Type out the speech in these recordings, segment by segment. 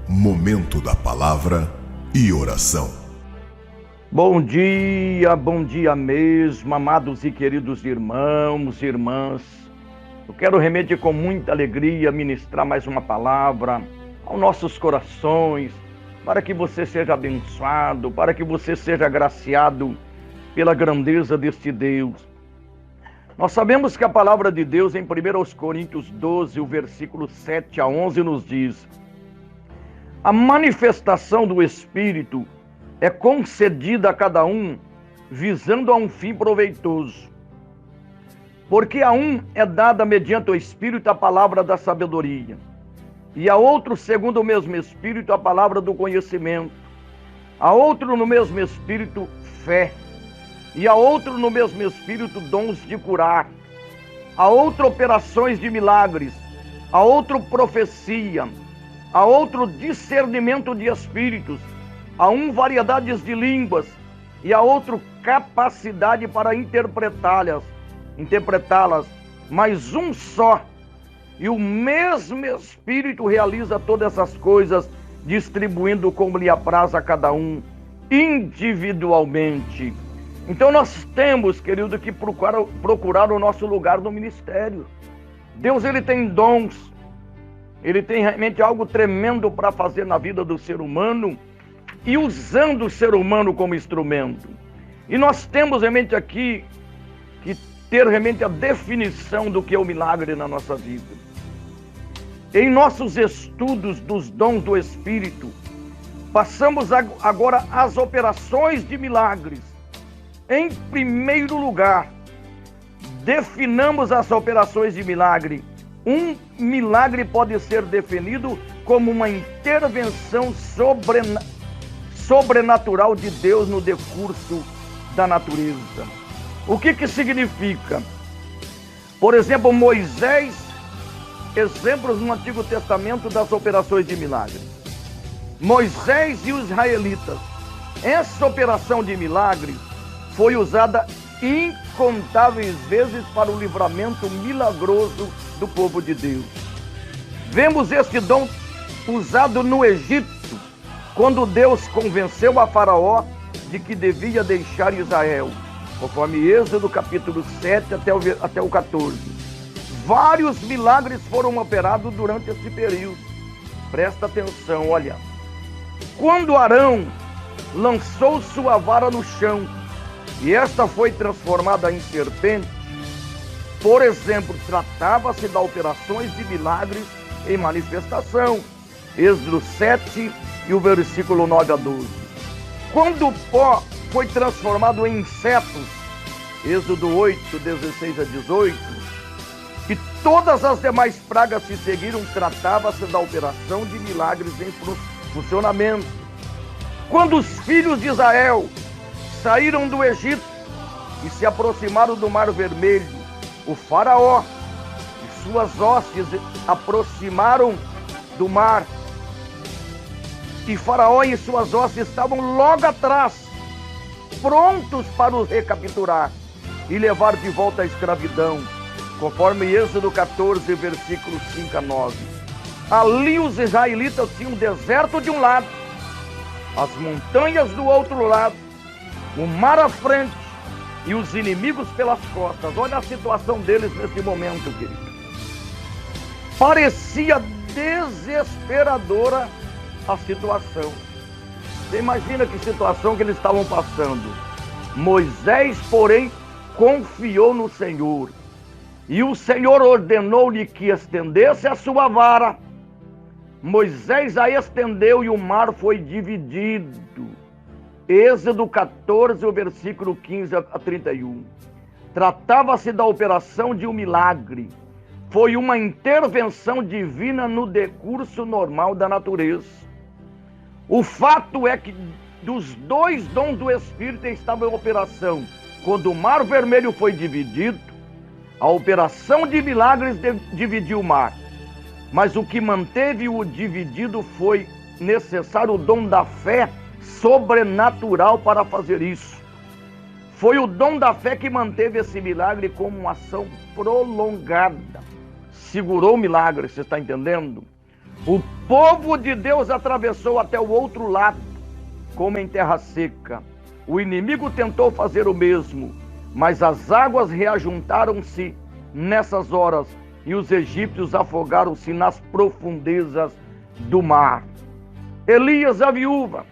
Momento da Palavra e Oração. Bom dia mesmo, amados e queridos irmãos e irmãs. Eu quero realmente com muita alegria ministrar mais uma palavra aos nossos corações, para que você seja abençoado, para que você seja agraciado pela grandeza deste Deus. Nós sabemos que a palavra de Deus em 1 Coríntios 12, o versículo 7 a 11 nos diz: a manifestação do Espírito é concedida a cada um, visando a um fim proveitoso. Porque a um é dada mediante o Espírito a palavra da sabedoria, e a outro, segundo o mesmo Espírito, a palavra do conhecimento, a outro no mesmo Espírito, fé, e a outro no mesmo Espírito, dons de curar, a outro operações de milagres, a outro profecia, a outro discernimento de espíritos, a um variedades de línguas, e a outro capacidade para interpretá-las, mas um só, e o mesmo Espírito realiza todas essas coisas, distribuindo como lhe apraz a cada um, individualmente. Então nós temos, querido, que procurar o nosso lugar no ministério. Deus, ele tem dons, ele tem realmente algo tremendo para fazer na vida do ser humano, e usando o ser humano como instrumento. E nós temos realmente aqui que ter realmente a definição do que é o milagre na nossa vida. Em nossos estudos dos dons do Espírito, passamos agora às operações de milagres. Em primeiro lugar, definamos as operações de milagre. Um milagre pode ser definido como uma intervenção sobrenatural de Deus no decurso da natureza. O que significa? Por exemplo, Moisés, exemplos no Antigo Testamento das operações de milagre. Moisés e os israelitas. Essa operação de milagre foi usada incontáveis vezes para o livramento milagroso do povo de Deus. Vemos este dom usado no Egito, quando Deus convenceu a Faraó de que devia deixar Israel, conforme Êxodo capítulo 7 até o 14. Vários milagres foram operados durante esse período. Presta atenção, olha. Quando Arão lançou sua vara no chão, e esta foi transformada em serpente, por exemplo, tratava-se de operações de milagres em manifestação. Êxodo 7 e o versículo 9 a 12. Quando o pó foi transformado em insetos, Êxodo 8, 16 a 18, e todas as demais pragas se seguiram, tratava-se da operação de milagres em funcionamento. Quando os filhos de Israel saíram do Egito e se aproximaram do Mar Vermelho, o Faraó e suas hostes aproximaram do mar, e Faraó e suas hostes estavam logo atrás, prontos para os recapturar e levar de volta à escravidão, conforme Êxodo 14, versículos 5 a 9. Ali os israelitas tinham o deserto de um lado, as montanhas do outro lado, o mar à frente e os inimigos pelas costas. Olha a situação deles nesse momento, querido. Parecia desesperadora a situação. Você imagina que situação que eles estavam passando. Moisés, porém, confiou no Senhor, e o Senhor ordenou-lhe que estendesse a sua vara. Moisés a estendeu e o mar foi dividido. Êxodo 14, o versículo 15 a 31. Tratava-se da operação de um milagre. Foi uma intervenção divina no decurso normal da natureza. O fato é que dos dois dons do Espírito estavam em operação. Quando o Mar Vermelho foi dividido, a operação de milagres dividiu o mar. Mas o que manteve o dividido foi necessário o dom da fé sobrenatural para fazer isso. Foi o dom da fé que manteve esse milagre como uma ação prolongada. Segurou o milagre, você está entendendo? O povo de Deus atravessou até o outro lado, como em terra seca. O inimigo tentou fazer o mesmo, mas as águas reajuntaram-se nessas horas e os egípcios afogaram-se nas profundezas do mar. Elias, a viúva.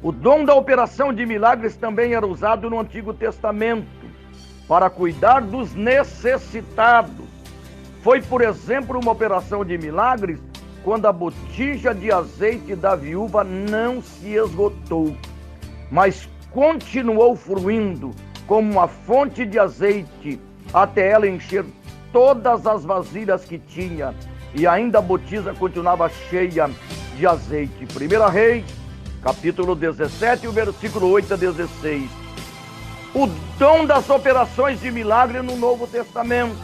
O dom da operação de milagres também era usado no Antigo Testamento para cuidar dos necessitados. Foi, por exemplo, uma operação de milagres quando a botija de azeite da viúva não se esgotou, mas continuou fluindo como uma fonte de azeite até ela encher todas as vasilhas que tinha, e ainda a botija continuava cheia de azeite. 1 Reis, capítulo 17, o versículo 8 a 16. O dom das operações de milagre no Novo Testamento.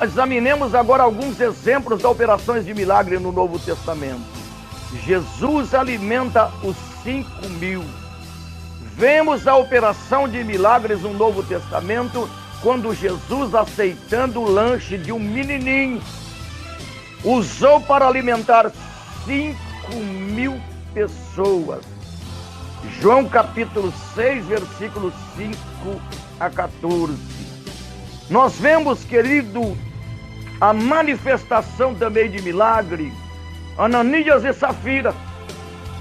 Examinemos agora alguns exemplos de operações de milagre no Novo Testamento. Jesus alimenta os 5.000. Vemos a operação de milagres no Novo Testamento quando Jesus, aceitando o lanche de um menininho, usou para alimentar 5.000 pessoas. João capítulo 6, versículos 5 a 14. Nós vemos, querido, a manifestação também de milagre, Ananias e Safira.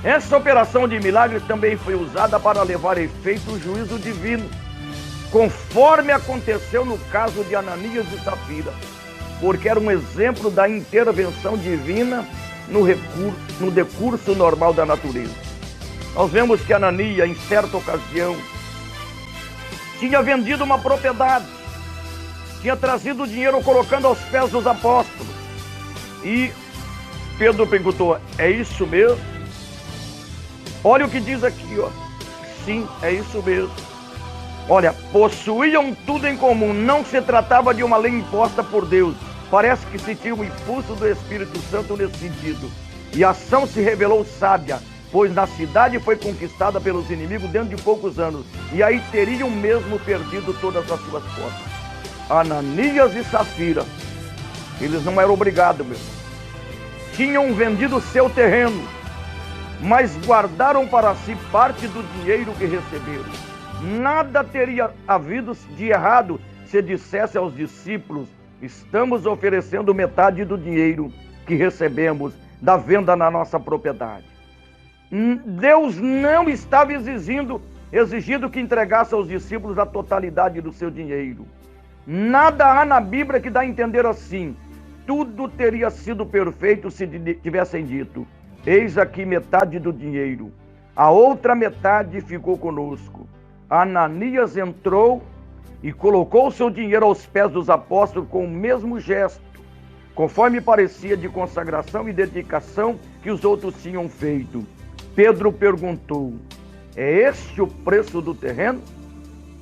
Essa operação de milagre também foi usada para levar a efeito o juízo divino, conforme aconteceu no caso de Ananias e Safira, porque era um exemplo da intervenção divina no decurso normal da natureza. Nós vemos que Ananias, em certa ocasião, tinha vendido uma propriedade, tinha trazido o dinheiro colocando aos pés dos apóstolos. E Pedro perguntou: é isso mesmo? Olha o que diz aqui, ó. Sim, é isso mesmo. Olha, possuíam tudo em comum, não se tratava de uma lei imposta por Deus. Parece que se tinha um impulso do Espírito Santo nesse sentido. E a ação se revelou sábia, pois na cidade foi conquistada pelos inimigos dentro de poucos anos, e aí teriam mesmo perdido todas as suas posses. Ananias e Safira, eles não eram obrigados mesmo. Tinham vendido seu terreno, mas guardaram para si parte do dinheiro que receberam. Nada teria havido de errado se dissesse aos discípulos: estamos oferecendo metade do dinheiro que recebemos da venda na nossa propriedade. Deus não estava exigindo que entregasse aos discípulos a totalidade do seu dinheiro. Nada há na Bíblia que dá a entender assim. Tudo teria sido perfeito se tivessem dito: eis aqui metade do dinheiro, a outra metade ficou conosco. Ananias entrou e colocou o seu dinheiro aos pés dos apóstolos com o mesmo gesto, conforme parecia de consagração e dedicação que os outros tinham feito. Pedro perguntou: é este o preço do terreno?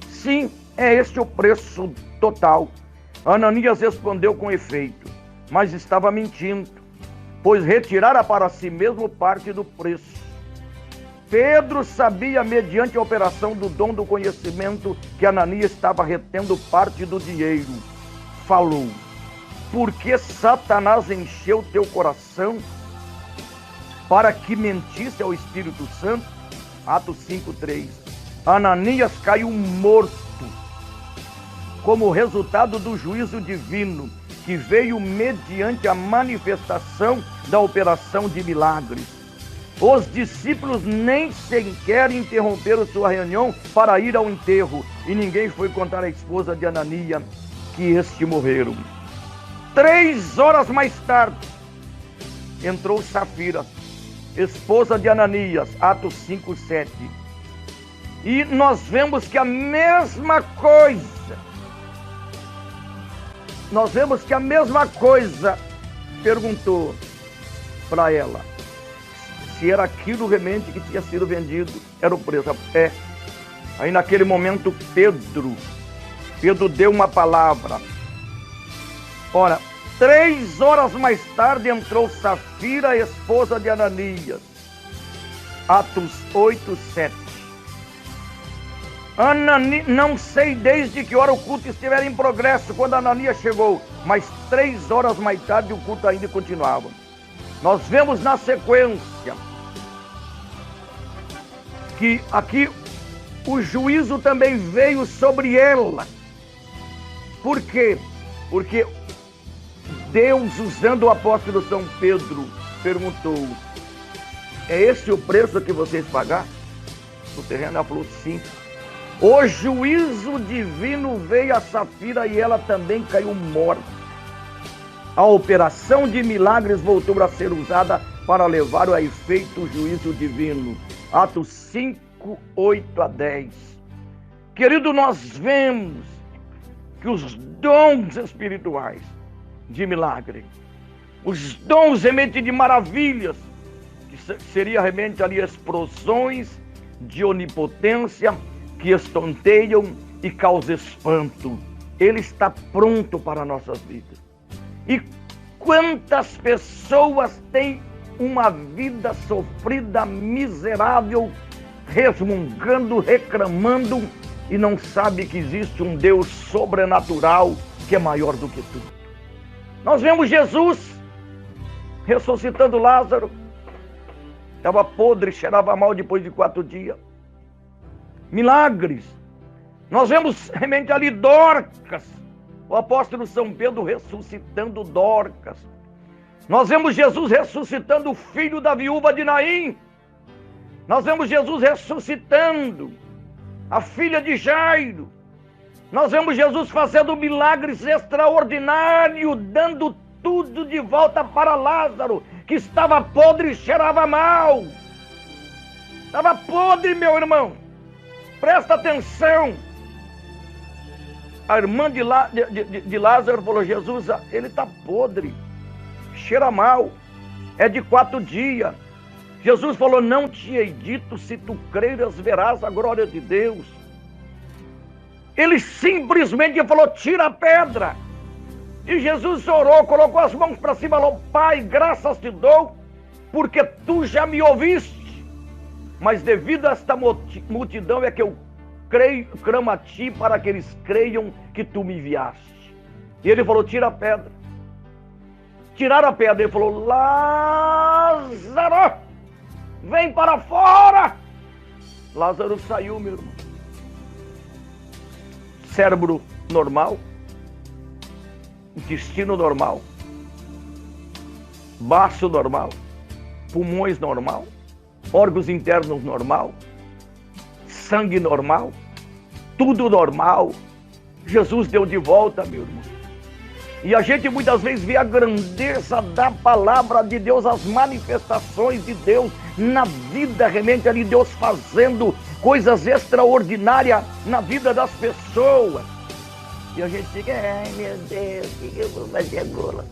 Sim, é este o preço total. Ananias respondeu com efeito, mas estava mentindo, pois retirara para si mesmo parte do preço. Pedro sabia, mediante a operação do dom do conhecimento, que Ananias estava retendo parte do dinheiro. Falou: por que Satanás encheu teu coração para que mentisse ao Espírito Santo? Atos 5:3. Ananias caiu morto como resultado do juízo divino que veio mediante a manifestação da operação de milagres. Os discípulos nem sequer interromperam sua reunião para ir ao enterro, e ninguém foi contar à esposa de Ananias que este morreram. 3 horas mais tarde, entrou Safira, esposa de Ananias, Atos 5:7. E nós vemos que a mesma coisa perguntou para ela se era aquilo realmente que tinha sido vendido, era o preço. Aí naquele momento Pedro deu uma palavra. Ora, 3 horas mais tarde entrou Safira, esposa de Ananias. Atos 8:7. Não sei desde que hora o culto estiver em progresso, quando Ananias chegou, mas 3 horas mais tarde o culto ainda continuava. Nós vemos na sequência que aqui o juízo também veio sobre ela. Por quê? Porque Deus, usando o apóstolo São Pedro, perguntou: é esse o preço que vocês pagaram no terreno? Ela falou: sim. O juízo divino veio a Safira e ela também caiu morta. A operação de milagres voltou a ser usada para levar a efeito o juízo divino. Atos 5, 8 a 10. Querido, nós vemos que os dons espirituais de milagre, os dons realmente de maravilhas, que seria realmente ali explosões de onipotência, que estonteiam e causam espanto, ele está pronto para nossas vidas. E quantas pessoas têm uma vida sofrida, miserável, resmungando, reclamando, e não sabe que existe um Deus sobrenatural que é maior do que tudo. Nós vemos Jesus ressuscitando Lázaro. Estava podre, cheirava mal depois de 4 dias. Milagres. Nós vemos realmente ali Dorcas, o apóstolo São Pedro ressuscitando Dorcas. Nós vemos Jesus ressuscitando o filho da viúva de Naim. Nós vemos Jesus ressuscitando a filha de Jairo. Nós vemos Jesus fazendo milagres extraordinários, dando tudo de volta para Lázaro, que estava podre e cheirava mal. Estava podre, meu irmão. Presta atenção. A irmã de Lázaro falou: Jesus, ele está podre, cheira mal, é de 4 dias. Jesus falou: não te hei dito, se tu creres verás a glória de Deus. Ele simplesmente falou: tira a pedra. E Jesus orou, colocou as mãos para cima e falou: Pai, graças te dou, porque tu já me ouviste. Mas devido a esta multidão é que eu clamo a ti, para que eles creiam que tu me enviaste. E ele falou: tira a pedra. Tiraram a pedra. Ele falou: Lázaro, vem para fora. Lázaro saiu, meu irmão. Cérebro normal, intestino normal, baço normal, pulmões normal, órgãos internos normal, sangue normal, tudo normal. Jesus deu de volta, meu irmão. E a gente muitas vezes vê a grandeza da palavra de Deus, as manifestações de Deus na vida, realmente ali Deus fazendo coisas extraordinárias na vida das pessoas. E a gente fica: ai meu Deus, o que eu vou fazer agora?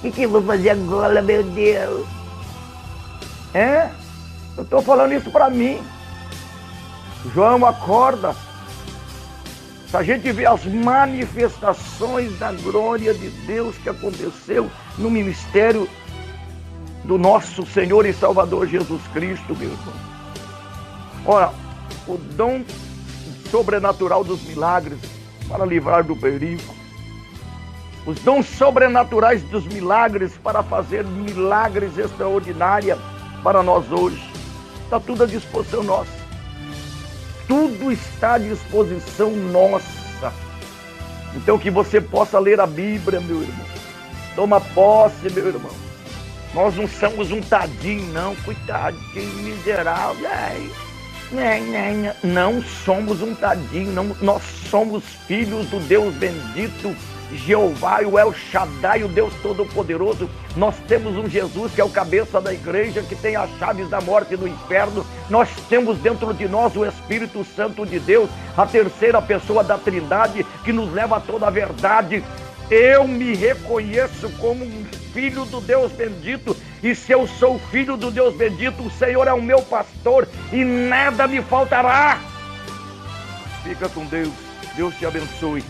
O que eu vou fazer agora, meu Deus? Eu estou falando isso para mim. João, acorda. Se a gente vê as manifestações da glória de Deus que aconteceu no ministério do nosso Senhor e Salvador Jesus Cristo, meu irmão. Ora, o dom sobrenatural dos milagres para livrar do perigo. Os dons sobrenaturais dos milagres para fazer milagres extraordinários para nós hoje. Está tudo à disposição nossa. Tudo está à disposição nossa. Então que você possa ler a Bíblia, meu irmão. Toma posse, meu irmão. Nós não somos um tadinho, não. Coitadinho, miserável. Não somos um tadinho, não. Nós somos filhos do Deus bendito, Jeová, o El Shaddai, o Deus Todo-Poderoso. Nós temos um Jesus que é o cabeça da igreja, que tem as chaves da morte e do inferno. Nós temos dentro de nós o Espírito Santo de Deus, a terceira pessoa da Trindade, que nos leva a toda a verdade. Eu me reconheço como um filho do Deus bendito, e se eu sou filho do Deus bendito, o Senhor é o meu pastor e nada me faltará. Fica com Deus. Deus te abençoe.